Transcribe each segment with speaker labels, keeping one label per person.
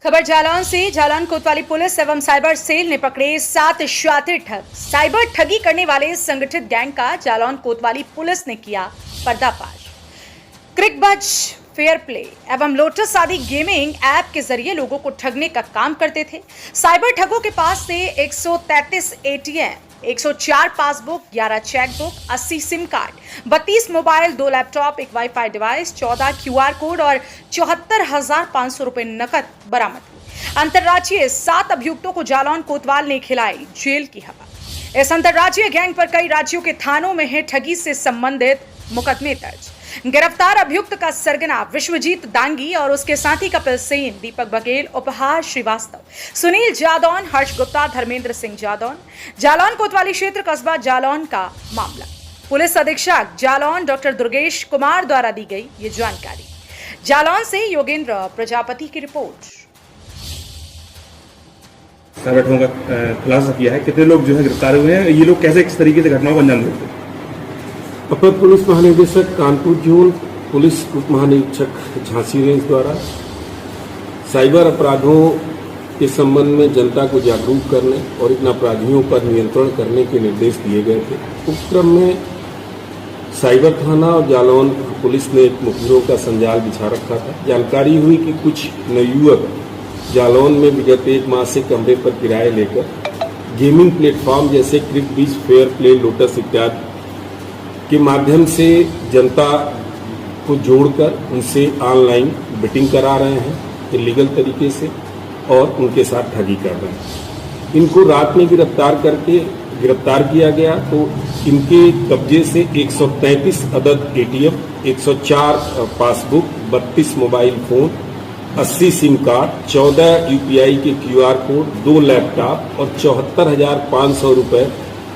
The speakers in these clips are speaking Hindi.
Speaker 1: खबर जालौन से। जालौन कोतवाली पुलिस एवं साइबर सेल ने पकड़े 7 शातिर ठग। साइबर ठगी करने वाले संगठित गैंग का जालौन कोतवाली पुलिस ने किया पर्दाफाश। क्रिकबज, फेयर प्ले एवं लोटस आदि गेमिंग ऐप के जरिए लोगों को ठगने का काम करते थे। साइबर ठगों के पास से 133 ATM, 104 passbook, 11 chequebook, 80 SIM card, 32 mobile, 2 laptop, एक वाईफाई डिवाइस, 14 क्यूआर कोड और 74,500 रुपए नकद बरामद हुए। अंतर्राज्यीय 7 अभियुक्तों को जालौन कोतवाल ने खिलाई जेल की हवा। इस अंतर्राज्यीय गैंग पर कई राज्यों के थानों में है ठगी से संबंधित मुकदमे दर्ज। गिरफ्तार अभियुक्त का सरगना विश्वजीत दांगी और उसके साथी कपिल सेन, दीपक बघेल, उपहार श्रीवास्तव, सुनील जादौन, हर्ष गुप्ता, धर्मेंद्र सिंह जादौन। जालौन कोतवाली क्षेत्र कस्बा जालौन का मामला। पुलिस अधीक्षक जालौन डॉक्टर दुर्गेश कुमार द्वारा दी गई ये जानकारी। जालौन से योगेंद्र प्रजापति की रिपोर्ट।
Speaker 2: साइबर ठगों का खुलासा किया है, कितने लोग जो है गिरफ्तार हुए हैं, ये लोग कैसे किस तरीके से घटनाओं को अंजाम देते हैं?
Speaker 3: अपर पुलिस महानिदेशक कानपुर जोन, पुलिस उप महानिरीक्षक झांसी रेंज द्वारा साइबर अपराधों के संबंध में जनता को जागरूक करने और इन अपराधियों पर नियंत्रण करने के निर्देश दिए गए थे। उपक्रम में साइबर थाना और जालौन पुलिस ने एक मुखबिरों का संजाल बिछा रखा था। जानकारी हुई कि कुछ नवयुवक जालौन में विगत 1 माह से कमरे पर किराए लेकर गेमिंग प्लेटफॉर्म जैसे क्रिकबज, फेयर प्ले, लोटस इत्यादि के माध्यम से जनता को जोड़कर उनसे ऑनलाइन बेटिंग करा रहे हैं इलीगल तरीके से और उनके साथ ठगी कर रहे हैं। इनको रात में गिरफ्तार किया गया तो इनके कब्जे से 133 अदद ATM, 104 passbook, 32 mobile phone, 80 SIM card, 14 UPI के क्यूआर कोड, 2 लैपटॉप और 74,500 रुपए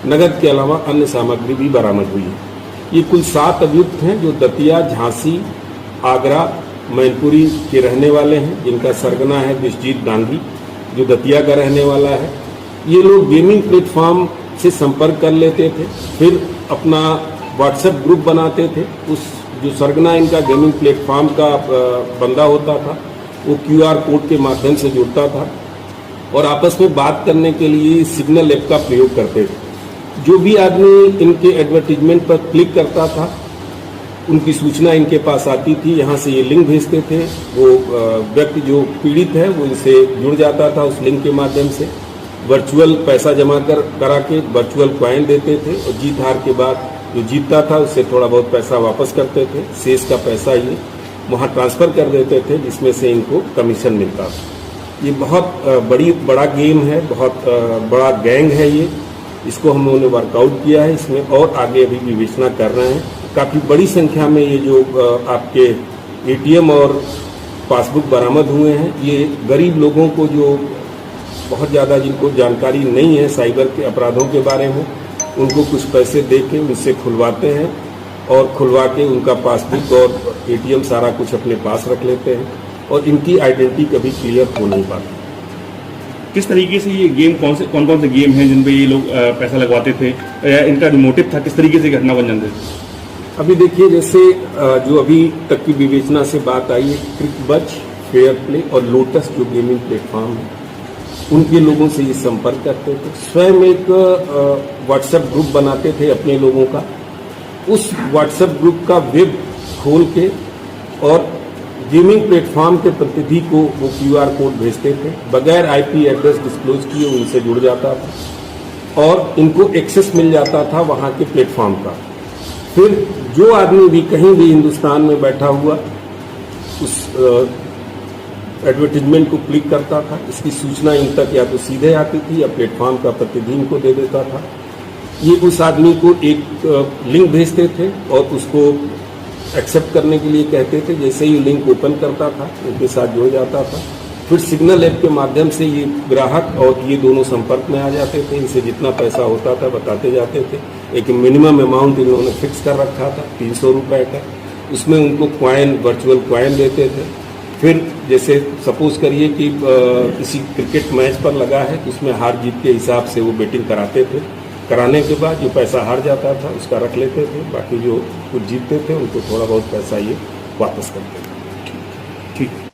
Speaker 3: नगद के अलावा अन्य सामग्री भी बरामद हुई है। ये कुल 7 अभियुक्त हैं जो दतिया, झांसी, आगरा, मैनपुरी के रहने वाले हैं, जिनका सरगना है विश्वजीत दांगी जो दतिया का रहने वाला है। ये लोग गेमिंग प्लेटफॉर्म से संपर्क कर लेते थे, फिर अपना व्हाट्सएप ग्रुप बनाते थे। उस जो सरगना इनका गेमिंग प्लेटफॉर्म का बंदा होता था वो क्यूआर कोड के माध्यम से जुड़ता था और आपस में बात करने के लिए सिग्नल ऐप का प्रयोग करते थे। जो भी आदमी इनके एडवर्टीजमेंट पर क्लिक करता था उनकी सूचना इनके पास आती थी। यहाँ से ये लिंक भेजते थे, वो व्यक्ति जो पीड़ित है वो इनसे जुड़ जाता था उस लिंक के माध्यम से। वर्चुअल पैसा जमा करा के वर्चुअल कॉइन देते थे और जीत हार के बाद जो जीतता था उससे थोड़ा बहुत पैसा वापस करते थे। शेष का पैसा ये वहाँ ट्रांसफर कर देते थे जिसमें से इनको कमीशन मिलता था। ये बहुत बड़ा गेम है, बहुत बड़ा गैंग है ये। इसको हम लोगों ने वर्कआउट किया है, इसमें और आगे अभी विवेचना कर रहे हैं। काफ़ी बड़ी संख्या में ये जो आपके एटीएम और पासबुक बरामद हुए हैं, ये गरीब लोगों को जो बहुत ज़्यादा जिनको जानकारी नहीं है साइबर के अपराधों के बारे में, उनको कुछ पैसे दे के उनसे खुलवाते हैं और खुलवा के उनका पासबुक और एटीएम सारा कुछ अपने पास रख लेते हैं और इनकी आइडेंटिटी कभी क्लियर हो नहीं पाती।
Speaker 2: किस तरीके से ये गेम कौन कौन से गेम हैं जिन पे ये लोग पैसा लगवाते थे, या इनका जो मोटिव था, किस तरीके से घटना बन जाते थे?
Speaker 3: अभी देखिए, जैसे जो अभी तक की विवेचना से बात आई है, क्रिकबज, फेयर प्ले और लोटस जो गेमिंग प्लेटफॉर्म है उनके लोगों से ये संपर्क करते थे। स्वयं एक व्हाट्सएप ग्रुप बनाते थे अपने लोगों का। उस व्हाट्सएप ग्रुप का वेब खोल के और गेमिंग प्लेटफॉर्म के प्रतिनिधि को वो क्यूआर कोड भेजते थे, बगैर आईपी एड्रेस डिस्क्लोज किए उनसे जुड़ जाता था और इनको एक्सेस मिल जाता था वहाँ के प्लेटफॉर्म का। फिर जो आदमी भी कहीं भी हिंदुस्तान में बैठा हुआ उस एडवर्टीजमेंट को क्लिक करता था, इसकी सूचना इन तक या तो सीधे आती थी या प्लेटफॉर्म का प्रतिनिधि इनको दे देता था। ये उस आदमी को एक लिंक भेजते थे और उसको एक्सेप्ट करने के लिए कहते थे। जैसे ही लिंक ओपन करता था उनके साथ जुड़ जाता था। फिर सिग्नल ऐप के माध्यम से ये ग्राहक और ये दोनों संपर्क में आ जाते थे। इनसे जितना पैसा होता था बताते जाते थे। एक मिनिमम अमाउंट इन्होंने फिक्स कर रखा था 300 रुपये का। उसमें उनको कॉइन, वर्चुअल कॉइन देते थे। फिर जैसे सपोज करिए कि किसी क्रिकेट मैच पर लगा है तो उसमें हार जीत के हिसाब से वो बेटिंग कराते थे। कराने के बाद जो पैसा हार जाता था उसका रख लेते थे, बाकी जो कुछ जीतते थे उनको थोड़ा बहुत पैसा ये वापस करते थे।
Speaker 2: ठीक।